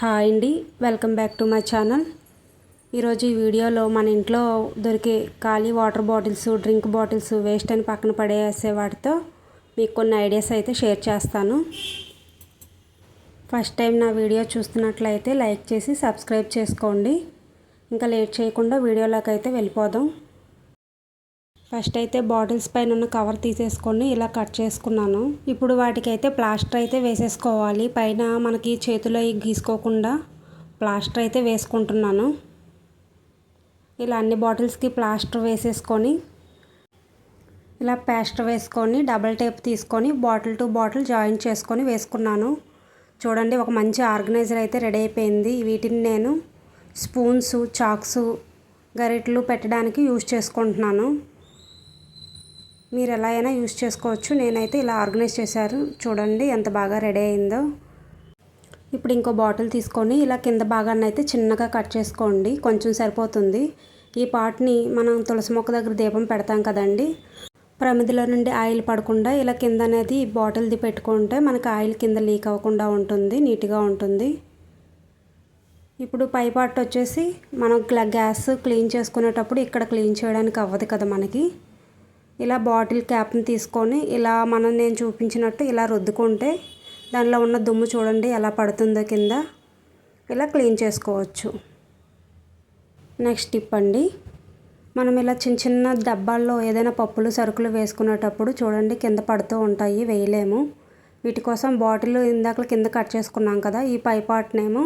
Hi అండి, welcome back to my channel. ఈరోజు ఈ వీడియోలో మన ఇంట్లో దొరికే ఖాళీ water bottles, drink bottles waste అని పక్కన పడేసే వాటితో మీకు కొన్ని ఐడియాస్ అయితే షేర్ చేస్తాను. ఫస్ట్ టైం నా వీడియో చూస్తున్నట్లయితే లైక్ చేసి సబ్స్క్రైబ్ చేసుకోండి. ఇంకా లేట్ చేయకుండా వీడియోలోకి అయితే వెళ్ళిపోదాం. ఫస్ట్ అయితే బాటిల్స్ పైన ఉన్న కవర్ తీసేసుకొని ఇలా కట్ చేసుకున్నాను. ఇప్పుడు వాటికైతే ప్లాస్టర్ అయితే వేసేసుకోవాలి. పైన మనకి చేతిలో గీసుకోకుండా ప్లాస్టర్ అయితే వేసుకుంటున్నాను. ఇలా అన్ని బాటిల్స్కి ప్లాస్టర్ వేసేసుకొని ఇలా ప్లాస్టర్ వేసుకొని డబల్ టేప్ తీసుకొని బాటిల్ టు బాటిల్ జాయింట్ చేసుకొని వేసుకున్నాను. చూడండి, ఒక మంచి ఆర్గనైజర్ అయితే రెడీ అయిపోయింది. వీటిని నేను స్పూన్స్, చాక్స్, గరిటెలు పెట్టడానికి యూజ్ చేసుకుంటున్నాను. మీరు ఎలా అయినా యూజ్ చేసుకోవచ్చు. నేనైతే ఇలా ఆర్గనైజ్ చేశారు. చూడండి ఎంత బాగా రెడీ అయిందో. ఇప్పుడు ఇంకో బాటిల్ తీసుకొని ఇలా కింద భాగాన్ని అయితే చిన్నగా కట్ చేసుకోండి. కొంచెం సరిపోతుంది. ఈ పార్ట్ని మనం తులసి మొక్క దగ్గర దీపం పెడతాం కదండి, ప్రమిదిలో నుండి ఆయిల్ పడకుండా ఇలా కింద అనేది బాటిల్ది పెట్టుకుంటే మనకు ఆయిల్ కింద లీక్ అవ్వకుండా ఉంటుంది, నీట్గా ఉంటుంది. ఇప్పుడు పై పార్ట్ వచ్చేసి మనం గ్యాస్ క్లీన్ చేసుకునేటప్పుడు ఇక్కడ క్లీన్ చేయడానికి అవ్వదు కదా మనకి. ఇలా బాటిల్ క్యాప్ని తీసుకొని ఇలా నేను చూపించినట్టు ఇలా రుద్దుకుంటే దానిలో ఉన్న దుమ్ము చూడండి ఎలా పడుతుందో కింద. ఇలా క్లీన్ చేసుకోవచ్చు. నెక్స్ట్ టిప్ అండి, మనం ఇలా చిన్న చిన్న డబ్బాల్లో ఏదైనా పప్పులు, సరుకులు వేసుకునేటప్పుడు చూడండి కింద పడుతూ ఉంటాయి, వేయలేము. వీటి కోసం బాటిల్ ఇందాక కింద కట్ చేసుకున్నాం కదా, ఈ పై పార్ట్నేమో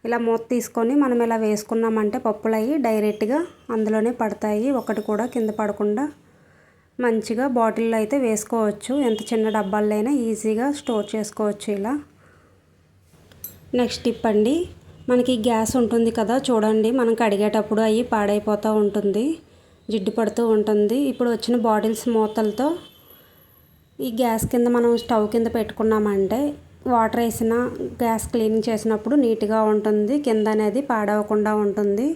ఇలా మూత తీసుకొని మనం ఇలా వేసుకున్నామంటే పప్పులు అవి డైరెక్ట్గా అందులోనే పడతాయి. ఒకటి కూడా కింద పడకుండా మంచిగా బాటిల్లో అయితే వేసుకోవచ్చు. ఎంత చిన్న డబ్బాల్లో అయినా ఈజీగా స్టోర్ చేసుకోవచ్చు ఇలా. నెక్స్ట్ టిప్ అండి, మనకి గ్యాస్ ఉంటుంది కదా, చూడండి మనం కడిగేటప్పుడు అవి పాడైపోతూ ఉంటుంది, జిడ్డు పడుతూ ఉంటుంది. ఇప్పుడు వచ్చిన బాటిల్స్ మూతలతో ఈ గ్యాస్ కింద మనం స్టవ్ కింద పెట్టుకున్నామంటే వాటర్ వేసిన గ్యాస్ క్లీనింగ్ చేసినప్పుడు నీట్గా ఉంటుంది, కింద అనేది పాడవకుండా ఉంటుంది.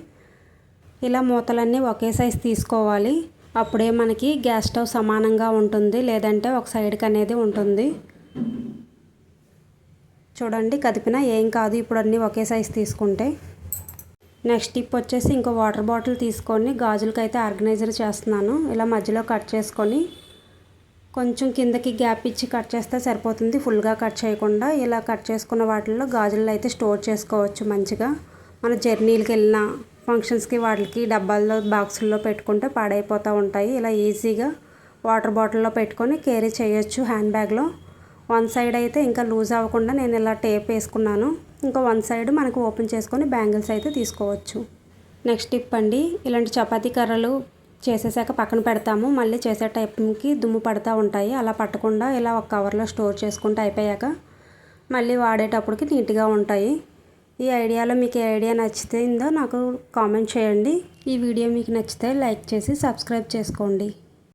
ఇలా మూతలన్నీ ఒకే సైజు తీసుకోవాలి. అప్పుడే మనకి గ్యాస్ స్టవ్ సమానంగా ఉంటుంది, లేదంటే ఒక సైడ్కి అనేది ఉంటుంది. చూడండి కదిపినా ఏం కాదు ఇప్పుడు అన్నీ ఒకే సైజు తీసుకుంటే. నెక్స్ట్ టిప్ వచ్చేసి ఇంకో వాటర్ బాటిల్ తీసుకొని గాజులకి అయితే ఆర్గనైజర్ చేస్తున్నాను. ఇలా మధ్యలో కట్ చేసుకొని కొంచెం కిందకి గ్యాప్ ఇచ్చి కట్ చేస్తే సరిపోతుంది, ఫుల్గా కట్ చేయకుండా. ఇలా కట్ చేసుకున్న వాటిల్లో గాజుల్లో అయితే స్టోర్ చేసుకోవచ్చు మంచిగా. మన జర్నీలకు వెళ్ళినా ఫంక్షన్స్కి వాటికి డబ్బాల్లో, బాక్సుల్లో పెట్టుకుంటే పాడైపోతూ ఉంటాయి. ఇలా ఈజీగా వాటర్ బాటిల్లో పెట్టుకొని క్యారీ చేయొచ్చు హ్యాండ్ బ్యాగ్లో. వన్ సైడ్ అయితే ఇంకా లూజ్ అవ్వకుండా నేను ఇలా టేప్ వేసుకున్నాను. ఇంకా వన్ సైడ్ మనకు ఓపెన్ చేసుకొని బ్యాంగిల్స్ అయితే తీసుకోవచ్చు. నెక్స్ట్ టిప్ అండి, ఇలాంటి చపాతీ కర్రలు చేసేసాక పక్కన పెడతాము, మళ్ళీ చేసే టైంకి దుమ్ము పడుతూ ఉంటాయి. అలా పట్టకుండా ఇలా ఒక కవర్లో స్టోర్ చేసుకుంటే అయిపోయాక మళ్ళీ వాడేటప్పటికి నీట్గా ఉంటాయి. ఈ ఐడియాలో మీకు ఏ ఐడియా నచ్చితే నాకు కామెంట్ చేయండి. ఈ వీడియో మీకు నచ్చితే లైక్ చేసి సబ్స్క్రైబ్ చేసుకోండి.